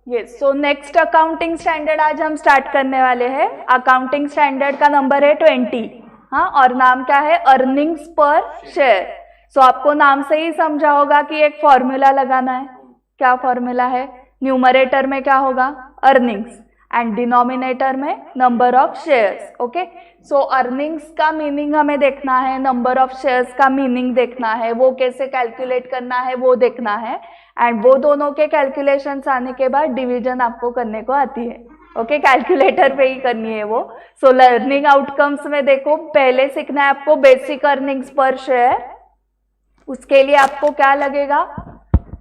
So next accounting standard आज हम start करने वाले हैं। अकाउंटिंग स्टैंडर्ड का नंबर है 20। हाँ, और नाम क्या है? अर्निंग्स पर शेयर। सो आपको नाम से ही समझा होगा कि एक फॉर्मूला लगाना है। क्या फॉर्मूला है? न्यूमरेटर में क्या होगा? अर्निंग्स, एंड डिनोमिनेटर में number of shares. Okay, so earnings का मीनिंग हमें देखना है, नंबर ऑफ शेयर्स का मीनिंग देखना है, वो कैसे कैलकुलेट करना है वो देखना है, एंड वो दोनों के कैलकुलेशंस आने के बाद डिवीजन आपको करने को आती है। ओके, कैलकुलेटर पे ही करनी है वो। सो लर्निंग आउटकम्स में देखो, पहले सीखना है आपको बेसिक अर्निंग्स पर शेयर। उसके लिए आपको क्या लगेगा?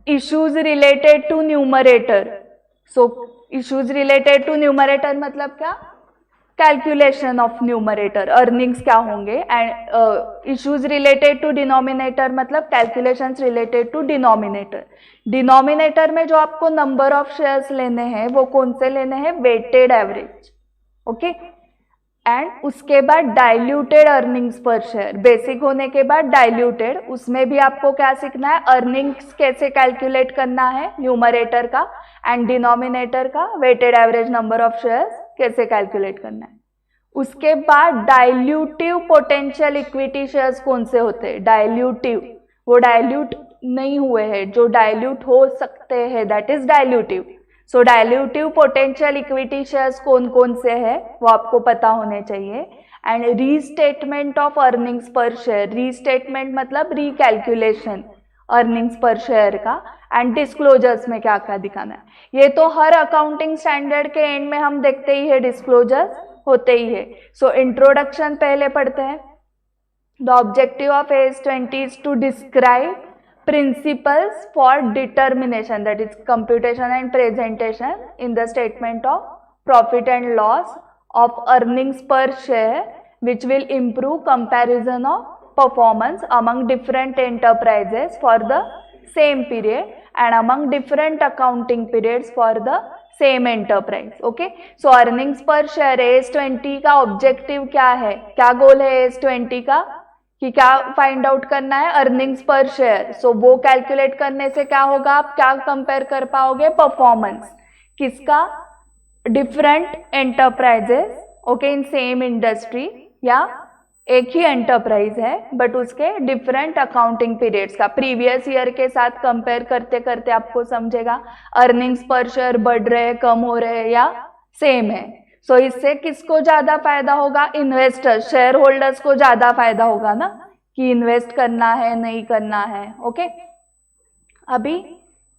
Issues related to numerator. So issues related to numerator मतलब क्या? कैलकुलेशन ऑफ न्यूमरेटर, अर्निंग्स क्या होंगे, and issues related to denominator मतलब calculations related to denominator. Denominator में जो आपको नंबर ऑफ शेयर्स लेने हैं वो कौन से लेने हैं? Weighted average. ओके, एंड उसके बाद डाइल्यूटेड अर्निंग्स पर शेयर। बेसिक होने के बाद डाइल्यूटेड, उसमें भी आपको क्या सीखना है? अर्निंग्स कैसे कैलकुलेट करना है न्यूमरेटर का, एंड डिनोमिनेटर का weighted average number of shares कैसे कैलकुलेट करना है। उसके बाद डाइल्यूटिव पोटेंशियल इक्विटी शेयर्स कौन से होते हैं? डाइल्यूटिव, वो डाइल्यूट नहीं हुए हैं, जो डाइल्यूट हो सकते हैं, that is dilutive. So dilutive potential equity shares कौन कौन से हैं वो आपको पता होने चाहिए। एंड रीस्टेटमेंट ऑफ अर्निंग्स पर शेयर, रीस्टेटमेंट मतलब रिकैलकुलेशन अर्निंग्स पर शेयर का, एंड डिस्क्लोजर्स में क्या क्या दिखाना है। ये तो हर अकाउंटिंग स्टैंडर्ड के एंड में हम देखते ही है, डिस्क्लोजर्स होते ही है। सो इंट्रोडक्शन पहले पढ़ते हैं। The objective of AS20 is to describe principles for determination, that is computation and presentation in the statement of profit and loss of earnings per share, which will improve comparison of performance among different enterprises for the same period and among different accounting periods for the same enterprise. Okay, so earnings per share AS20 का objective क्या है? क्या गोल है AS20 का? कि क्या find out करना है? अर्निंग्स पर शेयर। सो वो कैलकुलेट करने से क्या होगा? आप क्या कंपेयर कर पाओगे? परफॉर्मेंस किसका? Different enterprises, okay, in same industry, या एक ही एंटरप्राइज है बट उसके डिफरेंट अकाउंटिंग पीरियड्स का प्रीवियस ईयर के साथ कंपेयर करते करते आपको समझेगा अर्निंग्स पर शेयर बढ़ रहे हैं, कम हो रहे हैं, या सेम है। सो इससे किसको ज्यादा फायदा होगा? इन्वेस्टर्स, शेयर होल्डर्स को ज्यादा फायदा होगा ना, कि इन्वेस्ट करना है नहीं करना है। ओके, अभी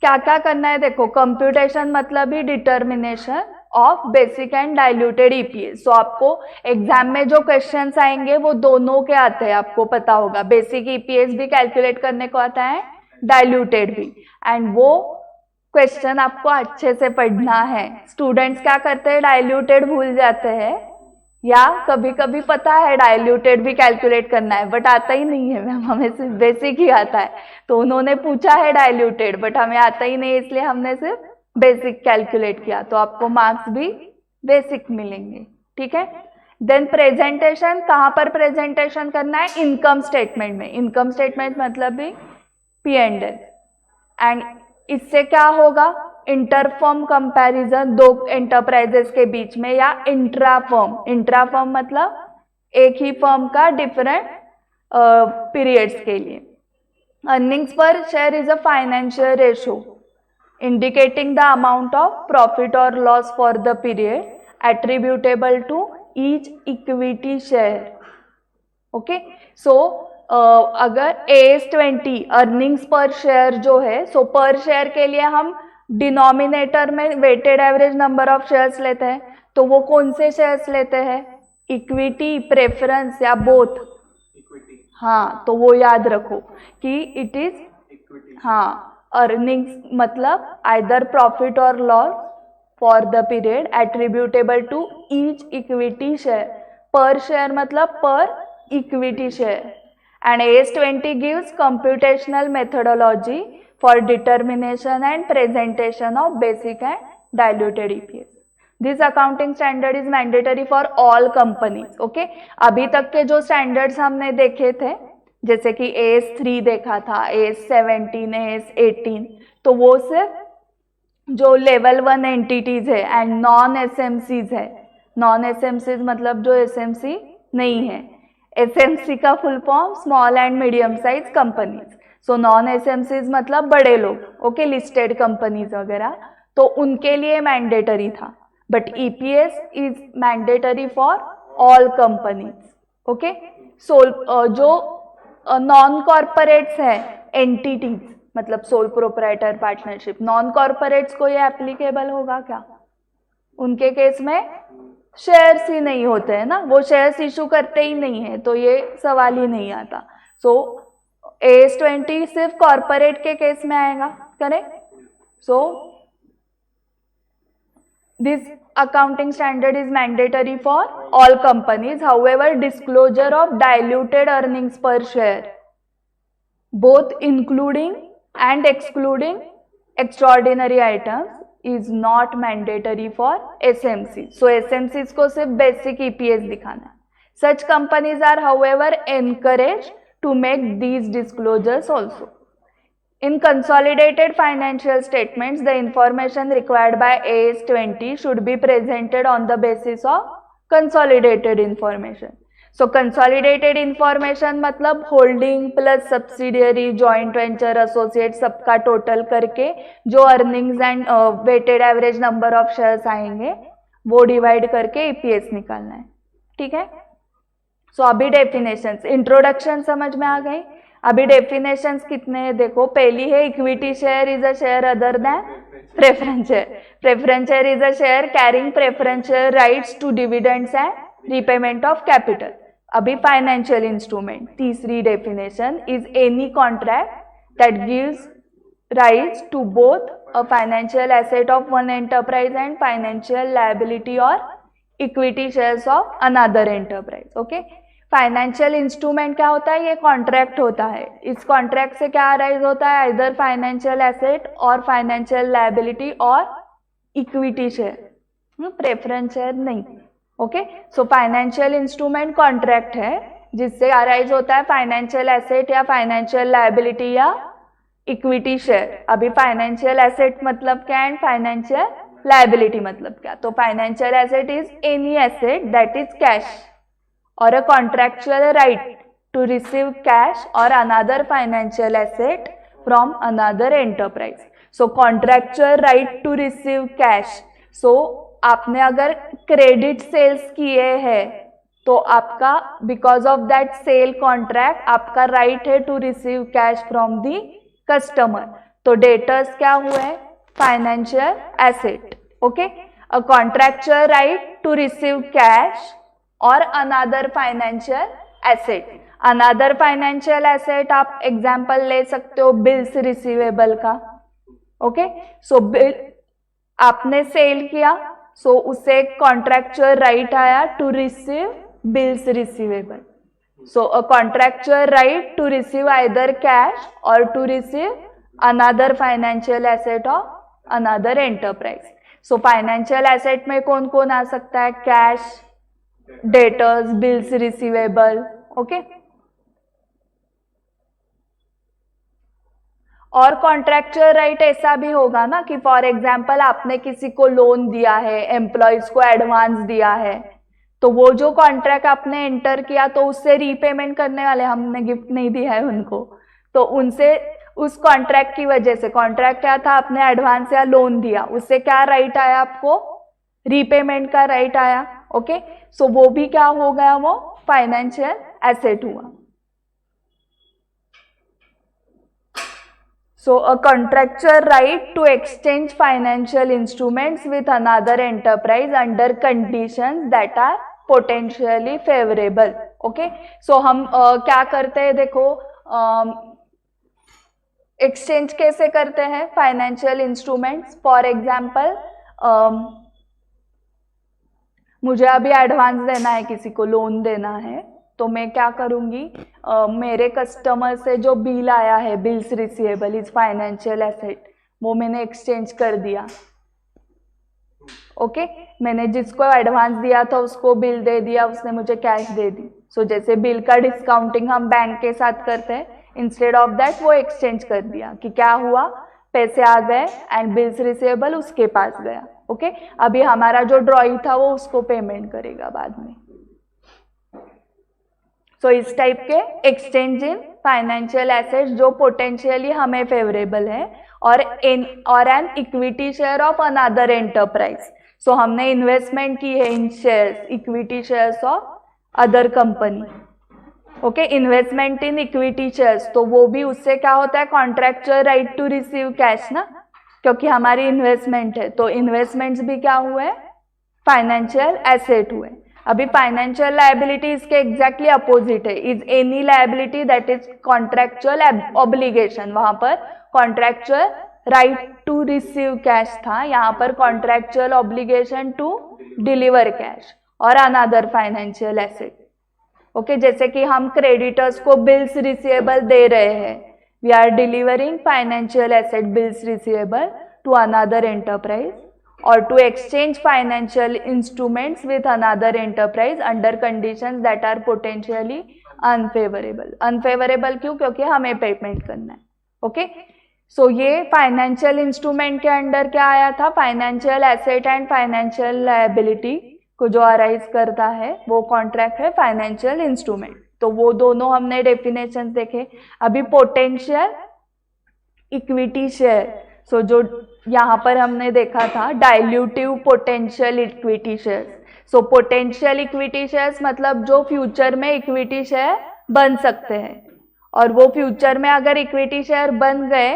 क्या क्या करना है देखो। कंप्यूटेशन मतलब ही determination of basic and diluted EPS. So आपको एग्जाम में जो क्वेश्चंस आएंगे वो दोनों के आते हैं, आपको पता होगा। बेसिक ईपीएस भी कैलकुलेट करने को आता है, डाइल्यूटेड भी, एंड वो क्वेश्चन आपको अच्छे से पढ़ना है। स्टूडेंट्स क्या करते हैं? डाइल्यूटेड भूल जाते हैं, या कभी कभी पता है डाइल्यूटेड भी कैलकुलेट करना है बट आता ही नहीं है मैम, हमें सिर्फ बेसिक ही आता है। तो उन्होंने पूछा है डाइल्यूटेड बट हमें आता ही नहीं, इसलिए हमने सिर्फ बेसिक कैलकुलेट किया, तो आपको मार्क्स भी बेसिक मिलेंगे। ठीक है, देन प्रेजेंटेशन, कहाँ पर प्रेजेंटेशन करना है? इनकम स्टेटमेंट में। इनकम स्टेटमेंट मतलब भी P&L, एंड इससे क्या होगा? इंटरफर्म कंपैरिजन दो एंटरप्राइजेस के बीच में, या इंट्राफर्म। इंट्राफर्म मतलब एक ही फर्म का डिफरेंट पीरियड्स के लिए। अर्निंग्स पर share is a financial ratio indicating the amount of profit और loss for the period attributable to each equity share. Okay, so अगर AS20 अर्निंग्स पर शेयर जो है, सो पर शेयर के लिए हम डिनोमिनेटर में weighted average number of shares लेते हैं, तो वो कौन से शेयर्स लेते हैं? इक्विटी, प्रेफरेंस, या बोथ? हाँ, तो वो याद रखो कि इट इज, हाँ, अर्निंग्स मतलब आइदर प्रॉफिट और loss for the period attributable to each equity share. Per share मतलब per equity share. And AS20 gives computational methodology for determination and presentation of basic and diluted EPS. This accounting standard is mandatory for all companies. Okay? अभी तक के जो standards हमने देखे थे, जैसे कि AS3 देखा था, AS17, AS18, तो वो सिर्फ जो लेवल 1 एंटिटीज है एंड नॉन एसएमसीज है। नॉन एसएमसीज मतलब जो एसएमसी नहीं है। एसएमसी का full form small and medium size companies. So non SMCs मतलब बड़े लोग, ओके, लिस्टेड कंपनीज वगैरह, तो उनके लिए मैंडेटरी था। But EPS is mandatory for all companies, okay. जो नॉन कॉर्पोरेट्स है एंटिटीज मतलब sole proprietor partnership, non corporates को ये एप्लीकेबल होगा क्या? उनके केस में शेयर्स ही नहीं होते हैं ना, वो शेयर्स इशू करते ही नहीं है, तो ये सवाल ही नहीं आता। सो AS20 सिर्फ कॉर्पोरेट के केस में आएगा, correct. So this accounting standard is mandatory for all companies. However, disclosure of diluted earnings per share, both including and excluding extraordinary items, is not mandatory for SMC. So SMCs को सिर्फ basic EPS दिखाना है. Such companies are however encouraged to make these disclosures also. In consolidated financial statements, the information required by AS20 should be presented on the basis of consolidated information. So consolidated information मतलब holding plus subsidiary, joint venture, associate सबका total करके जो earnings and weighted average number of shares आएंगे वो divide करके EPS निकालना है, ठीक है। So अभी definitions, introduction समझ में आ गई। अभी डेफिनेशंस कितने हैं देखो। पहली है equity share is a share other than preference share. Preference share is a share carrying preferential rights to dividends and repayment of capital. अभी फाइनेंशियल इंस्ट्रूमेंट, तीसरी definition is any contract that gives rights to both a financial asset of one enterprise and financial liability और equity shares of another enterprise, okay. Financial instrument क्या होता है? ये contract होता है। इस कॉन्ट्रैक्ट से क्या अराइज होता है? आइदर फाइनेंशियल एसेट और फाइनेंशियल लायबिलिटी और इक्विटी शेयर, प्रेफरेंस शेयर नहीं, okay. So financial instrument contract है जिससे अराइज होता है फाइनेंशियल एसेट या फाइनेंशियल लायबिलिटी या इक्विटी शेयर। अभी फाइनेंशियल एसेट मतलब क्या एंड फाइनेंशियल लायबिलिटी मतलब क्या? तो financial asset is any asset that is cash or a contractual right to receive cash or another financial asset from another enterprise. So contractual right to receive cash. So आपने अगर credit sales किए हैं तो आपका because of that sale contract आपका right है to receive cash from the customer. तो debtors क्या हुए? Financial asset, okay? A contractual right to receive cash और another financial asset. Another financial asset आप एग्जाम्पल ले सकते हो बिल्स रिसीवेबल का, ओके। सो बिल आपने सेल किया, सो उससे कॉन्ट्रैक्चुअल राइट आया to receive bills receivable. So a contractual right to receive either cash और to receive another financial asset of another enterprise. So financial asset में कौन कौन आ सकता है? Cash, debtors, bills receivable, okay. और कॉन्ट्रैक्चुअल राइट ऐसा भी होगा ना कि फॉर एग्जांपल आपने किसी को लोन दिया है, एम्प्लॉयज को एडवांस दिया है, तो वो जो कॉन्ट्रैक्ट आपने एंटर किया तो उससे रीपेमेंट करने वाले, हमने गिफ्ट नहीं दिया है उनको, तो उनसे उस कॉन्ट्रैक्ट की वजह से, कॉन्ट्रैक्ट क्या था? आपने एडवांस या लोन दिया, उससे क्या राइट आया आपको? रीपेमेंट का राइट आया, ओके। सो वो भी क्या हो गया? वो फाइनेंशियल एसेट हुआ। So a contractual right to exchange financial instruments with another enterprise under conditions that are potentially favourable, okay. So हम क्या करते हैं देखो, एक्सचेंज कैसे करते हैं फाइनेंशियल इंस्ट्रूमेंट्स? फॉर एग्जाम्पल मुझे अभी एडवांस देना है, किसी को लोन देना है, तो मैं क्या करूंगी? मेरे कस्टमर से जो बिल आया है, bills receivable is financial asset, वो मैंने एक्सचेंज कर दिया, ओके। मैंने जिसको एडवांस दिया था उसको बिल दे दिया, उसने मुझे कैश दे दी। सो जैसे बिल का डिस्काउंटिंग हम बैंक के साथ करते हैं, इंस्टेड ऑफ दैट वो एक्सचेंज कर दिया कि क्या हुआ? पैसे आ गए एंड बिल्स रिसीवेबल उसके पास गया. ओके, अभी हमारा जो ड्रॉई था वो उसको पेमेंट करेगा बाद में. सो इस टाइप के एक्सचेंज इन फाइनेंशियल एसेट्स जो पोटेंशियली हमें फेवरेबल है, और an equity share of another enterprise. So हमने इन्वेस्टमेंट की है in shares, equity shares of other company. Okay, investment in equity shares, तो वो भी उससे क्या होता है, contractual right to receive cash ना, क्योंकि हमारी इन्वेस्टमेंट है. तो इन्वेस्टमेंट्स भी क्या हुए, फाइनेंशियल एसेट हुए. अभी फाइनेंशियल लायबिलिटी इसके एग्जैक्टली अपोजिट है. Is any liability that is contractual obligation. वहां पर contractual right to receive cash था, यहाँ पर contractual obligation to deliver cash और अनदर फाइनेंशियल एसेट. ओके, जैसे कि हम क्रेडिटर्स को बिल्स रिसीवेबल दे रहे हैं, we are delivering financial asset bills receivable to another enterprise, or to exchange financial instruments with another enterprise under conditions that are potentially unfavorable. Unfavorable क्यों, क्योंकि हमें पेमेंट करना है. ओके, सो ये फाइनेंशियल इंस्ट्रूमेंट के अंडर क्या आया था, financial asset and financial liability को जो अराइज करता है वो कॉन्ट्रैक्ट है फाइनेंशियल इंस्ट्रूमेंट. तो वो दोनों हमने डेफिनेशन देखे. अभी पोटेंशियल इक्विटी शेयर, सो जो यहाँ पर हमने देखा था dilutive potential equity shares. So potential equity shares मतलब जो फ्यूचर में इक्विटी शेयर बन सकते हैं, और वो फ्यूचर में अगर इक्विटी शेयर बन गए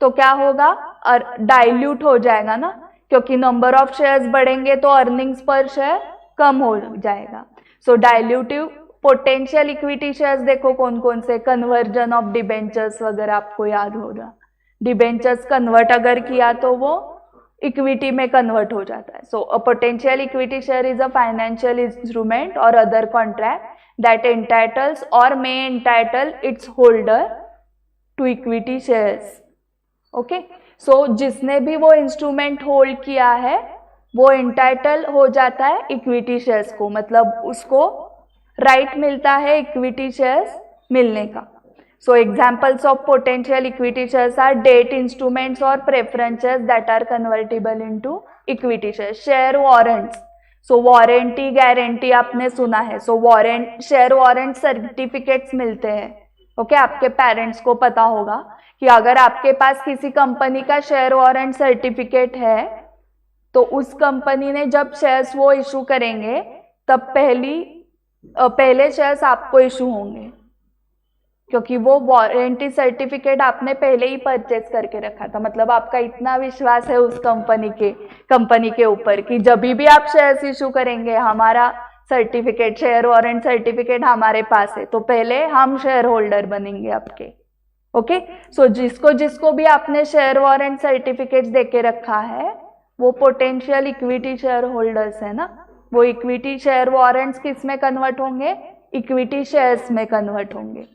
तो क्या होगा, और डाइल्यूट हो जाएगा ना, क्योंकि नंबर ऑफ शेयर्स बढ़ेंगे तो अर्निंग्स पर शेयर कम हो जाएगा. सो डाइल्यूटिव पोटेंशियल इक्विटी शेयर्स देखो कौन कौन से, कन्वर्जन ऑफ डिबेंचर्स वगैरह आपको याद होगा. डिबेंचर्स कन्वर्ट अगर किया तो वो इक्विटी में कन्वर्ट हो जाता है. So a potential equity share is a financial instrument और अदर कॉन्ट्रैक्ट दैट एंटाइटल्स और may entitle its holder to equity shares. Okay, so जिसने भी वो इंस्ट्रूमेंट होल्ड किया है वो एंटाइटल हो जाता है इक्विटी शेयर्स को, मतलब उसको राइट मिलता है इक्विटी शेयर्स मिलने का. So examples of potential equity shares are debt instruments or preferences that are convertible into equity shares. Share warrants. So warranty guarantee आपने सुना है. So warrant, share warrant certificates मिलते हैं. Okay, आपके पेरेंट्स को पता होगा कि अगर आपके पास किसी कंपनी का शेयर वारंट सर्टिफिकेट है तो उस कंपनी ने जब शेयर्स वो इशू करेंगे तब पहले शेयर्स आपको इशू होंगे, क्योंकि वो वारंटी सर्टिफिकेट आपने पहले ही परचेज करके रखा था. मतलब आपका इतना विश्वास है उस कंपनी के ऊपर कि जब भी आप शेयर्स इशू करेंगे हमारा सर्टिफिकेट, शेयर वारंट सर्टिफिकेट हमारे पास है, तो पहले हम शेयर होल्डर बनेंगे आपके. ओके, सो जिसको भी आपने शेयर वारंट सर्टिफिकेट देके रखा है वो पोटेंशियल इक्विटी शेयर होल्डर्स है ना. वो इक्विटी शेयर वारंट्स किस में कन्वर्ट होंगे, इक्विटी शेयर्स में कन्वर्ट होंगे.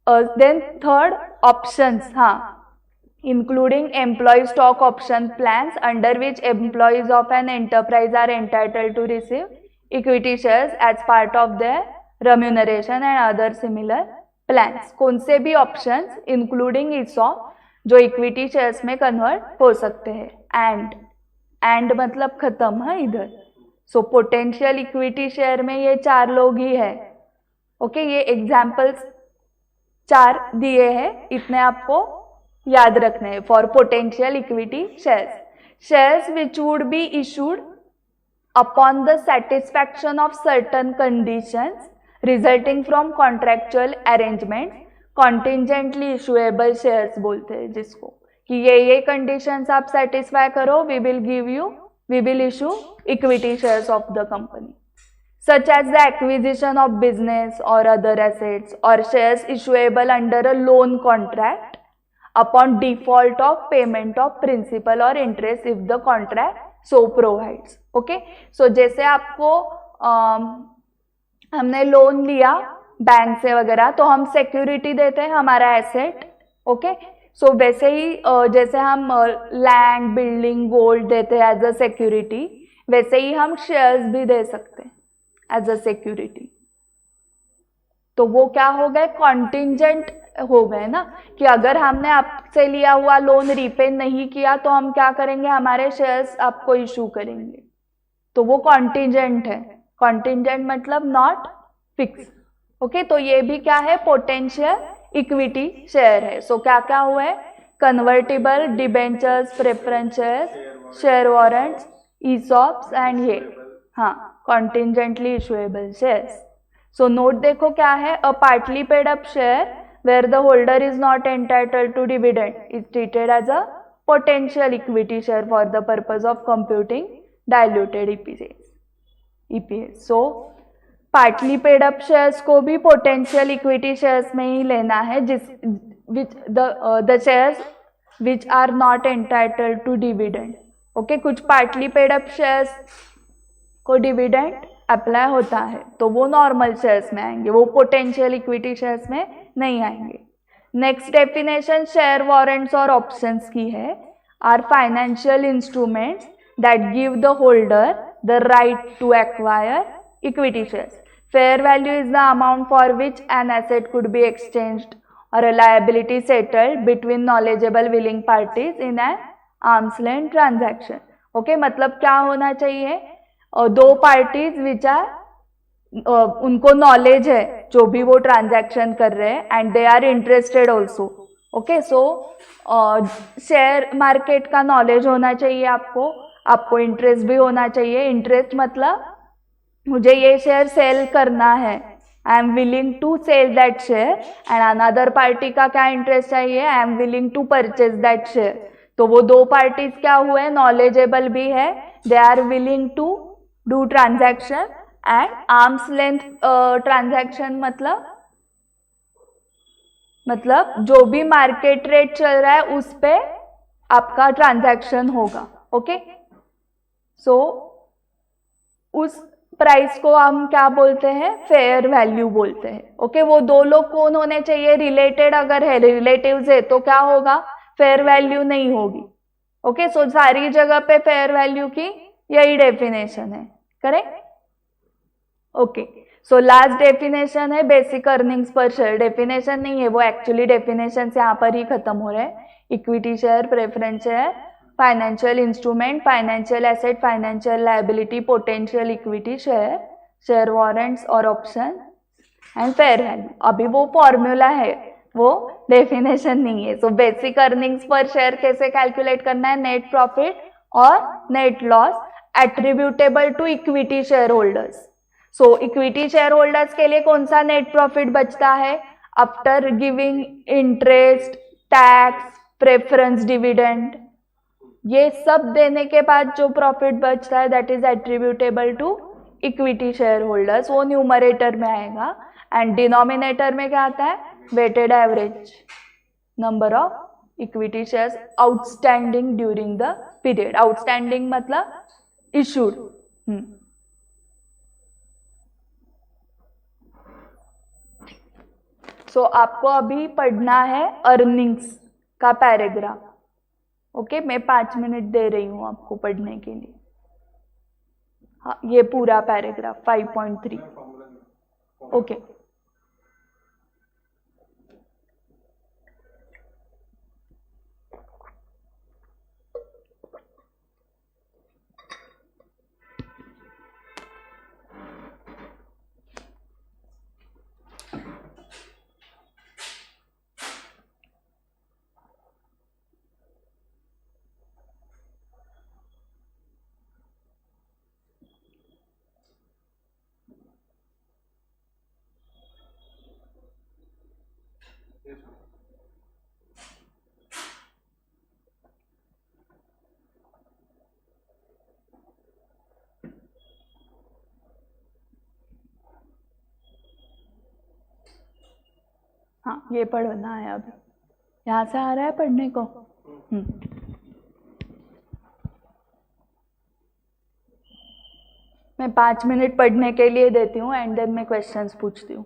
देन थर्ड ऑप्शंस, हाँ, including employ stock option plans under which employees of an enterprise are entitled to receive equity shares as part of their remuneration and other similar plans. कौन से भी options including ESOP जो equity shares में convert हो सकते हैं. And मतलब खत्म है इधर. सो पोटेंशियल इक्विटी शेयर में ये 4 लोग ही है. ओके, ये एग्जाम्पल्स 4 दिए हैं, इतने आपको याद रखने हैं for potential equity shares. Shares which would be issued upon the satisfaction of certain conditions resulting from contractual arrangement, contingently issuable shares बोलते हैं जिसको, कि ये कंडीशंस आप सेटिस्फाई करो, we will issue equity shares of the company, such as the acquisition of business or other assets, or shares issuable under a loan contract upon default of payment of principal or interest if the contract so provides. Okay, so जैसे आपको हमने loan लिया bank से वगैरह तो हम security देते हैं हमारा एसेट. ओके, सो वैसे ही जैसे हम लैंड, बिल्डिंग, गोल्ड देते हैं एज अ सिक्योरिटी, वैसे ही हम शेयर्स भी दे सकते हैं एज अ सिक्योरिटी. तो वो क्या हो गए, कॉन्टिजेंट हो गए ना, कि अगर हमने आपसे लिया हुआ लोन रीपे नहीं किया तो हम क्या करेंगे, हमारे शेयर्स आपको इशू करेंगे, तो वो कॉन्टिजेंट है। कॉन्टिजेंट मतलब नॉट फिक्स। ओके, तो ये भी क्या है, पोटेंशियल इक्विटी शेयर है। सो क्या क्या हुआ है, convertible debentures, preference shares, share warrants, ESOPs and ये हाँ contingently issuable shares. So note देखो क्या है, a partly paid up share where the holder is not entitled to dividend is treated as a potential equity share for the purpose of computing diluted EPS. So partly paid up shares को भी potential equity shares में ही लेना है, जिस which the shares which are not entitled to dividend. Okay, कुछ partly paid up shares को dividend apply होता है तो वो नॉर्मल शेयर्स में आएंगे, वो पोटेंशियल इक्विटी शेयर्स में नहीं आएंगे। नेक्स्ट डेफिनेशन शेयर वारंट्स और ऑप्शंस की है, are financial instruments that give the holder the right to acquire equity shares. Fair value is the amount for which an asset could be exchanged और a liability settled between knowledgeable willing parties in an arm's length transaction. Okay, मतलब क्या होना चाहिए, दो parties which are उनको knowledge है जो भी वो ट्रांजैक्शन कर रहे हैं and they are interested also. Okay, so share market का नॉलेज होना चाहिए आपको इंटरेस्ट भी होना चाहिए। इंटरेस्ट मतलब मुझे ये शेयर सेल करना है, I am willing to sell that share, and another party का क्या इंटरेस्ट चाहिए, I am willing to purchase that share. तो वो दो पार्टीज क्या हुए, नॉलेजेबल भी है, they are willing to do transaction and arms length transaction मतलब जो भी मार्केट रेट चल रहा है उस पे आपका ट्रांजैक्शन होगा। ओके, सो उस प्राइस को हम क्या बोलते हैं, फेयर वैल्यू बोलते हैं। ओके, वो दो लोग कौन होने चाहिए, रिलेटेड अगर है, रिलेटिव्स है तो क्या होगा, फेयर वैल्यू नहीं होगी। ओके, सो सारी जगह पे फेयर वैल्यू की यही डेफिनेशन है, correct. Okay, so last definition है बेसिक अर्निंग्स पर शेयर। डेफिनेशन नहीं है वो, एक्चुअली डेफिनेशन यहाँ पर ही खत्म हो रहा है। Equity share, preference share, financial instrument, financial asset, financial liability, potential equity share, share warrants और ऑप्शन एंड फेयर वैल्यू। अभी वो फॉर्मूला है, वो डेफिनेशन नहीं है। सो बेसिक अर्निंग्स पर शेयर कैसे कैलकुलेट करना है, नेट प्रॉफिट और net loss attributable to equity share holders. So equity share holders के लिए कौन सा नेट प्रॉफिट बचता है, after giving interest, tax, preference, dividend, ये सब देने के बाद जो प्रॉफिट बचता है that is attributable to equity share holders. वो न्यूमरेटर में आएगा एंड डिनोमिनेटर में क्या आता है, weighted average number of equity shares outstanding during the period. Outstanding मतलब इशूड। सो आपको अभी पढ़ना है अर्निंग्स का पैराग्राफ। ओके, मैं 5 मिनट दे रही हूं आपको पढ़ने के लिए। हाँ, ये पूरा पैराग्राफ 5.3। ओके, हाँ ये पढ़ना है अभी, यहाँ से आ रहा है पढ़ने को। मैं 5 मिनट पढ़ने के लिए देती हूँ एंड देन मैं क्वेश्चंस पूछती हूँ।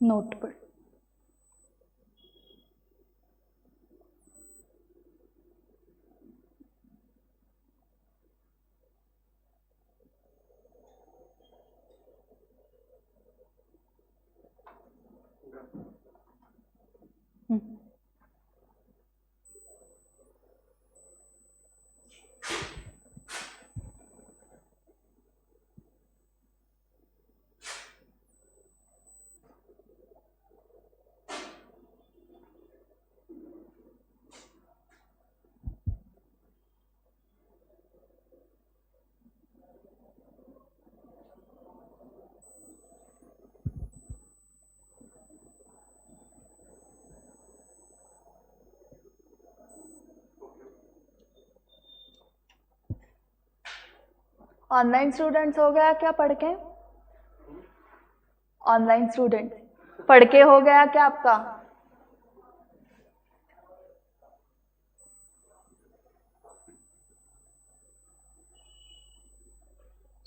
नोट पर ऑनलाइन स्टूडेंट्स हो गया क्या पढ़ के? ऑनलाइन स्टूडेंट पढ़ के हो गया क्या आपका?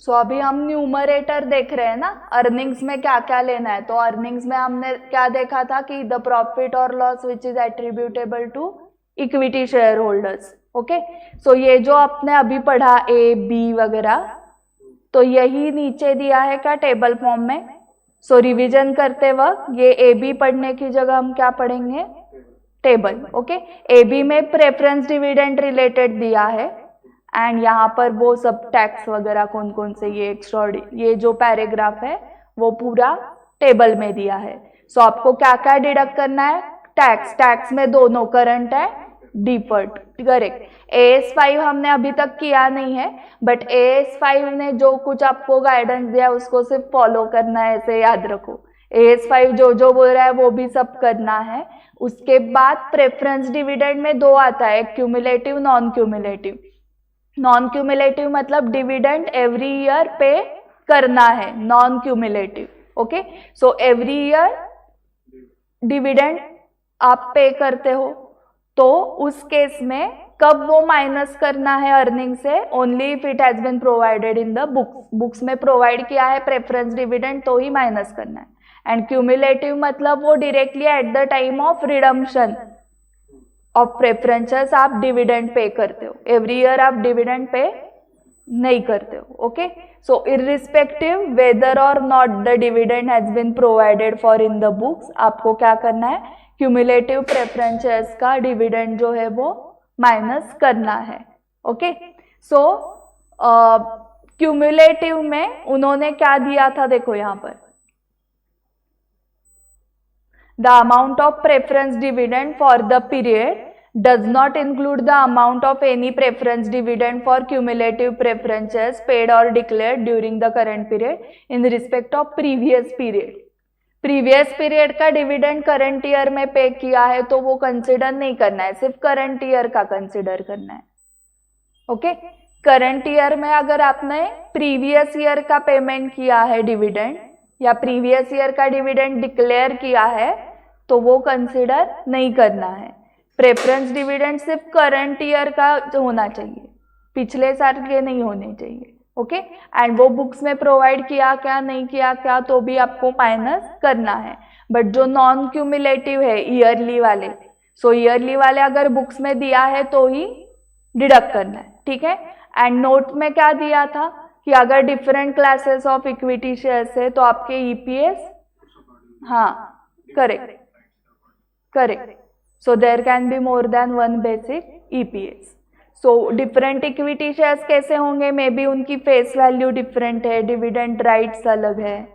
सो अभी हम न्यूमरेटर देख रहे हैं ना, अर्निंग्स में क्या क्या लेना है। तो अर्निंग्स में हमने क्या देखा था कि द प्रॉफिट और loss which is attributable to equity share holders. Okay, so ये जो आपने अभी पढ़ा ए बी वगैरह, तो यही नीचे दिया है क्या टेबल फॉर्म में। सो रिवीजन करते वक्त ये ए बी पढ़ने की जगह हम क्या पढ़ेंगे? टेबल। ओके, ए बी में प्रेफरेंस डिविडेंड रिलेटेड दिया है एंड यहाँ पर वो सब टैक्स वगैरह कौन कौन से ये एक्स्ट्रा, ये जो पैराग्राफ है वो पूरा टेबल में दिया है। सो आपको क्या क्या डिडक्ट करना है? टैक्स, टैक्स में दोनों करंट है डिफर्ड, करेक्ट। AS5 हमने अभी तक किया नहीं है, बट AS5 ने जो कुछ आपको गाइडेंस दिया उसको सिर्फ फॉलो करना है, ऐसे याद रखो। AS5 जो बोल रहा है वो भी सब करना है। उसके बाद प्रेफरेंस डिविडेंड में दो आता है, cumulative, non cumulative. Non cumulative मतलब डिविडेंड एवरी ईयर पे करना है, non cumulative. Okay, so every year dividend आप पे करते हो, तो उस केस में कब वो माइनस करना है अर्निंग से? Only if it has been provided in the books. Books में प्रोवाइड किया है प्रेफरेंस डिविडेंड तो ही माइनस करना है। एंड क्यूमुलेटिव मतलब वो directly at the time of redemption of preferences आप डिविडेंड पे करते हो, एवरी ईयर आप डिविडेंड पे नहीं करते हो। Okay, so irrespective whether or not the dividend has been provided for in the books, आपको क्या करना है? क्यूमुलेटिव प्रेफरेंसेस का डिविडेंड जो है वो माइनस करना है। ओके, सो क्यूमुलेटिव में उन्होंने क्या दिया था, देखो यहाँ पर the amount of preference dividend for the period does not include the amount of any preference dividend for cumulative preferences paid or declared during the current period in respect of previous period. Previous period का dividend current year में पे किया है तो वो consider नहीं करना है, सिर्फ करंट ईयर का कंसिडर करना है। ओके, करंट ईयर में अगर आपने प्रीवियस ईयर का पेमेंट किया है डिविडेंड, या प्रीवियस ईयर का डिविडेंड डिक्लेयर किया है, तो वो कंसिडर नहीं करना है। प्रेफरेंस डिविडेंड सिर्फ करंट ईयर का होना चाहिए, पिछले साल के नहीं होने चाहिए। ओके, एंड वो बुक्स में प्रोवाइड किया क्या, नहीं किया क्या, तो भी आपको माइनस करना है। बट जो नॉन क्यूमुलेटिव है ईयरली वाले, सो ईयरली वाले अगर बुक्स में दिया है तो ही डिडक्ट करना है, ठीक है। एंड नोट में क्या दिया था कि अगर different classes of equity shares है तो आपके ईपीएस, हाँ correct correct, so there can be more than one basic EPS. So different equity shares कैसे होंगे, मे बी उनकी फेस वैल्यू डिफरेंट है, डिविडेंड राइट्स अलग है।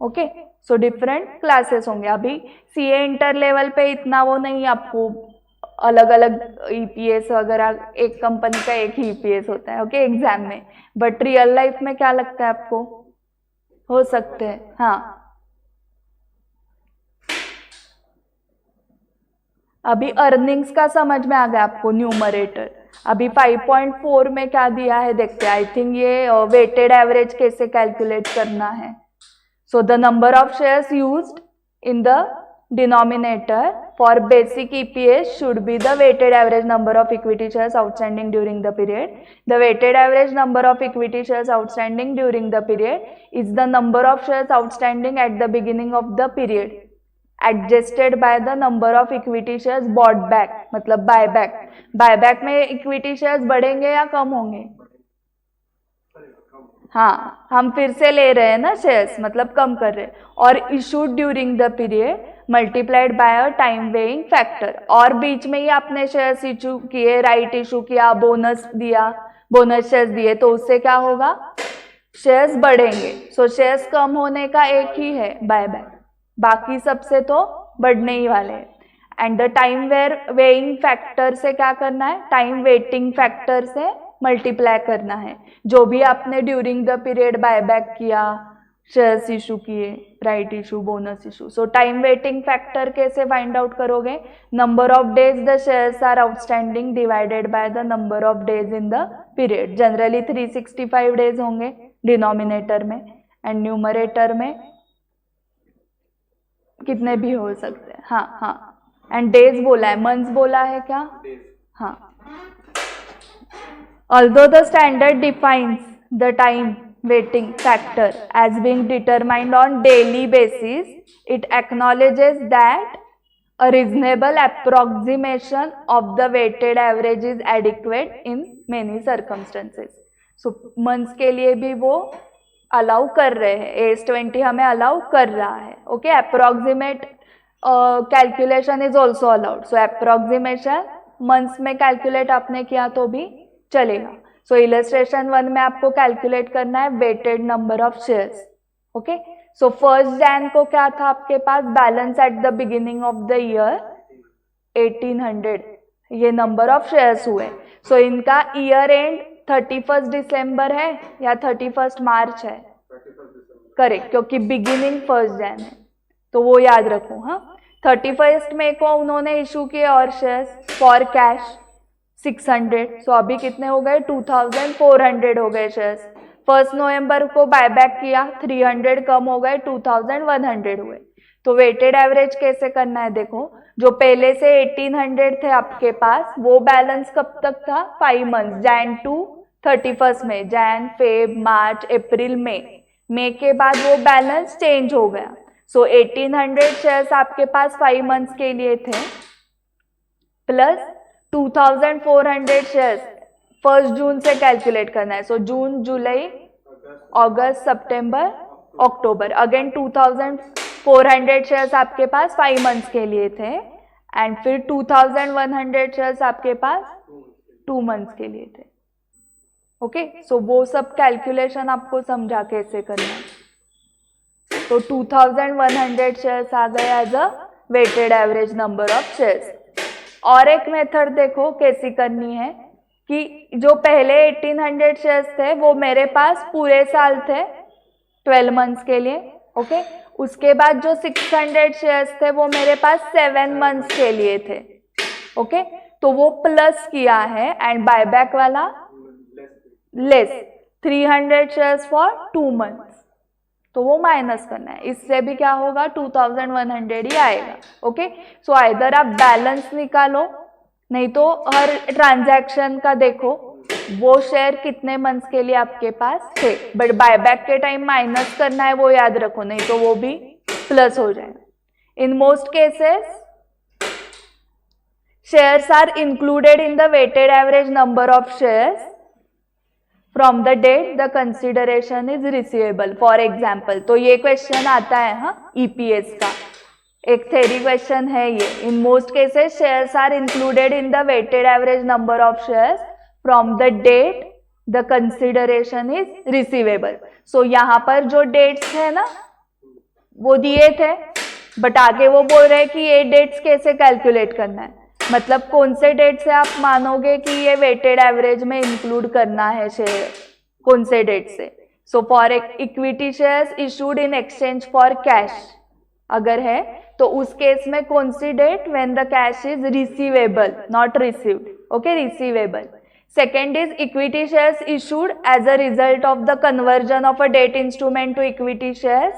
ओके, सो डिफरेंट क्लासेस होंगे। अभी सीए इंटर लेवल पे इतना वो नहीं, आपको अलग अलग ईपीएस वगैरह, एक कंपनी का एक ही ईपीएस होता है ओके एग्जाम में, बट रियल लाइफ में क्या लगता है आपको, हो सकते हैं। हाँ, अभी अर्निंग्स का समझ में आ गया आपको न्यूमरेटर। अभी 5.4 में क्या दिया है देखते हैं। आई थिंक ये वेटेड एवरेज कैसे कैलकुलेट करना है। So the number of shares used in the denominator for basic EPS should be the weighted average number of equity shares outstanding during the period. The weighted average number of equity shares outstanding during the period is the number of shares outstanding at the beginning of the period adjusted by the number of equity shares bought back. मतलब buyback. Buyback में equity shares बढ़ेंगे या कम होंगे? हाँ, हम फिर से ले रहे हैं ना शेयर्स, मतलब कम कर रहे हैं. और issued during the period multiplied by a time weighing factor. और बीच में ही आपने शेयर्स इशू किए, राइट इशू किया, बोनस दिया, बोनस शेयर्स दिए, तो उससे क्या होगा? शेयर्स बढ़ेंगे. सो शेयर्स कम होने का एक ही है बायबैक, बाकी सबसे तो बढ़ने ही वाले हैं. And the time weighing factor से क्या करना है? टाइम वेटिंग फैक्टर से मल्टीप्लाई करना है. जो भी आपने ड्यूरिंग द पीरियड बायबैक किया, शेयर्स इशू किए, right issue, bonus issue. So time weighting factor कैसे फाइंड आउट करोगे? Number of days the shares are outstanding divided by the number of days in the period. Generally 365 days होंगे denominator में, and numerator में कितने भी हो सकते हैं. हाँ हाँ. एंड डेज बोला है, मंथ्स बोला है क्या? हाँ. Although the standard defines the time weighting factor as being determined on daily basis, it acknowledges that a reasonable approximation of the weighted average is adequate in many circumstances. So months के लिए भी वो allow कर रहे हैं, AS20 हमें allow कर रहा है. Okay, approximate calculation is also allowed. So approximation months में कैलकुलेट आपने किया तो भी चलेगा. सो इलस्ट्रेशन 1 में आपको कैलकुलेट करना है weighted number of shares. Okay, so 1 Jan को क्या था आपके पास? Balance at the beginning of the year 1800. ये नंबर ऑफ शेयर्स हुए. सो इनका ईयर एंड 31 दिसंबर है या 31 मार्च है? करेक्ट, क्योंकि बिगिनिंग 1 Jan है, तो वो याद रखो. हाँ, 31 मई को उन्होंने इशू किए और शेयर्स फॉर कैश 600. सो अभी कितने हो गए? 2400 हो गए शेयर्स. 1 नवंबर को बायबैक किया, 300 कम हो गए, 2100 हुए. तो वेटेड एवरेज कैसे करना है? देखो, जो पहले से 1800 थे आपके पास, वो बैलेंस कब तक था? 5 मंथ्स, Jan to 31 में. Jan, Feb, March, April, मई के बाद वो बैलेंस चेंज हो गया. सो 1800 शेयर्स आपके पास 5 मंथ्स के लिए थे, प्लस 2400 शेयर्स 1 जून से कैलकुलेट करना है. सो जून, जुलाई, अगस्त, सितंबर, अक्टूबर. अगेन 2400 शेयर्स आपके पास 5 मंथ्स के लिए थे, एंड फिर 2100 शेयर्स आपके पास 2 मंथ्स के लिए थे. ओके, सो वो सब कैलकुलेशन आपको समझा कैसे करना है. तो 2100 शेयर्स आ गए as a weighted average number of shares. और एक मेथड देखो कैसी करनी है कि जो पहले 1800 शेयर्स थे वो मेरे पास पूरे साल थे 12 मंथ्स के लिए. ओके, उसके बाद जो 600 शेयर्स थे वो मेरे पास 7 मंथ्स के लिए थे. ओके, तो वो प्लस किया है, एंड बायबैक वाला लेस, 300 शेयर्स फॉर 2 मंथ्स, तो वो माइनस करना है. इससे भी क्या होगा? 2100 ही आएगा. ओके, सो आइदर आप बैलेंस निकालो, नहीं तो हर ट्रांजैक्शन का देखो वो शेयर कितने मंथ्स के लिए आपके पास थे, बट बायबैक के टाइम माइनस करना है, वो याद रखो, नहीं तो वो भी प्लस हो जाएगा. In most cases shares are included in the weighted average number of shares from the date the consideration is receivable. For example, तो ये क्वेश्चन आता है हाँ EPS का, एक थ्योरी क्वेश्चन है ये. In most cases shares are included in the weighted average number of shares from the date the consideration is receivable. So यहाँ पर जो डेट्स है ना वो दिए थे, बट आगे वो बोल रहे हैं कि ये डेट्स कैसे कैलकुलेट करना है. मतलब कौन से डेट से आप मानोगे कि ये वेटेड एवरेज में इंक्लूड करना है शेयर, कौन से डेट से? So for equity shares issued in exchange for cash अगर है तो उस केस में कौन सी date? When the cash is receivable, not received. Okay, receivable. Second is equity shares issued as a result of the conversion of a debt instrument to equity shares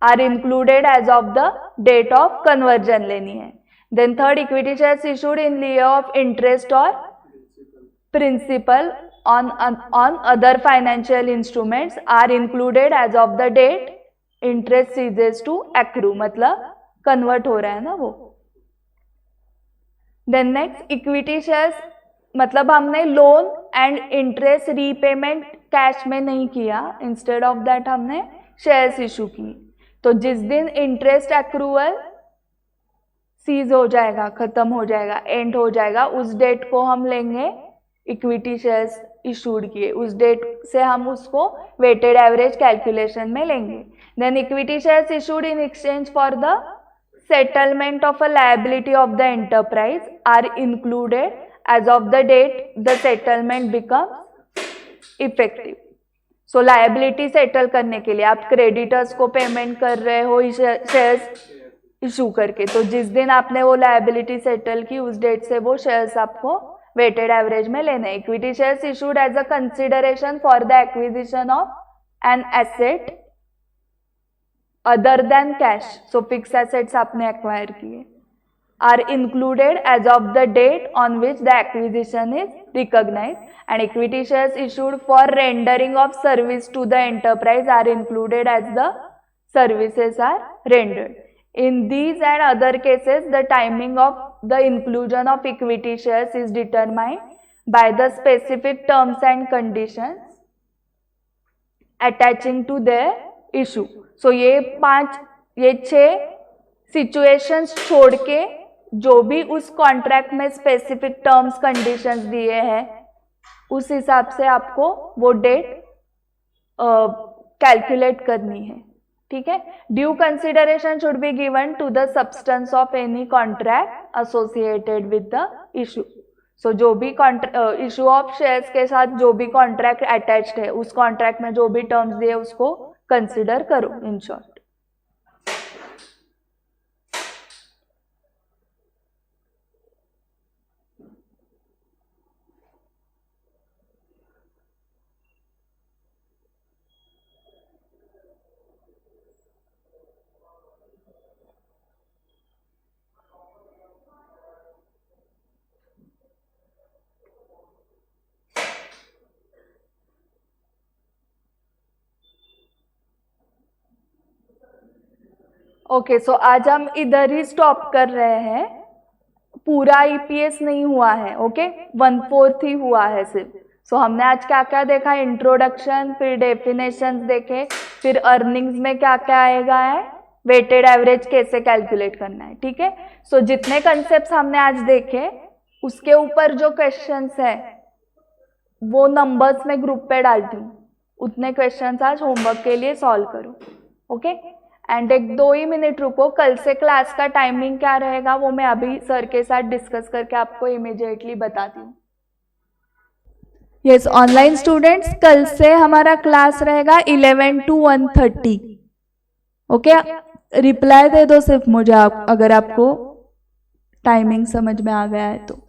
are included as of the date of conversion लेनी है. Then third, equity shares issued in lieu of interest और principal on other financial instruments are included as of the date interest ceases to accrue, मतलब convert हो रहा है ना वो. Then next, equity shares मतलब हमने loan and interest repayment cash में नहीं किया, इंस्टेड ऑफ दैट हमने शेयर्स इशू की. तो जिस दिन इंटरेस्ट एक्रूअल सीज हो जाएगा, खत्म हो जाएगा, एंड हो जाएगा, उस डेट को हम लेंगे इक्विटी शेयर्स इशूड किए, उस डेट से हम उसको वेटेड एवरेज कैलकुलेशन में लेंगे. Then equity shares issued in exchange for the settlement of a liability of the enterprise are included as of the date the settlement becomes effective. So liability settle करने के लिए आप creditors को payment कर रहे हो शेयर्स इशू करके, तो जिस दिन आपने वो लायबिलिटी सेटल की उस डेट से वो शेयर्स आपको वेटेड एवरेज में लेने. Equity shares issued as a consideration for the acquisition of an asset other than cash, so fix assets आपने एक्वायर किए, are included as of the date on which the acquisition is recognised. And equity shares issued for rendering of service to the enterprise are included as the services are rendered. In these and other cases, the timing of the inclusion of equity shares is determined by the specific terms and conditions attaching to their issue. So ये 6 situations छोड़ के जो भी उस contract में specific terms conditions दिए हैं उस हिसाब से आपको वो डेट कैलकुलेट करनी है. ठीक है. Due consideration should be given to the substance of any contract associated with the issue. So जो भी इशू ऑफ शेयर्स के साथ जो भी कॉन्ट्रैक्ट अटैच्ड है उस कॉन्ट्रैक्ट में जो भी टर्म्स दिए उसको कंसिडर करो इन शॉर्ट. ओके, सो आज हम इधर ही स्टॉप कर रहे हैं. पूरा ईपीएस नहीं हुआ है. ओके, 1/4 ही हुआ है सिर्फ. सो हमने आज क्या क्या देखा, इंट्रोडक्शन, फिर डेफिनेशंस देखे, फिर अर्निंग्स में क्या क्या आएगा है, वेटेड एवरेज कैसे कैलकुलेट करना है. ठीक है. सो जितने कंसेप्ट्स हमने आज देखे उसके ऊपर जो क्वेश्चंस है वो नंबर्स में ग्रुप पे डालती हूँ, उतने क्वेश्चंस आज होमवर्क के लिए सॉल्व करो. ओके. एंड 1-2 ही मिनट रुको. कल से क्लास का टाइमिंग क्या रहेगा वो मैं अभी सर के साथ डिस्कस करके आपको इमीडिएटली बताती हूँ. यस ऑनलाइन स्टूडेंट्स, कल से हमारा क्लास रहेगा 11 to 1:30. ओके, रिप्लाई दे दो सिर्फ मुझे आप अगर आपको टाइमिंग समझ में आ गया है तो.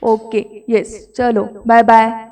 ओके, यस, चलो बाय बाय.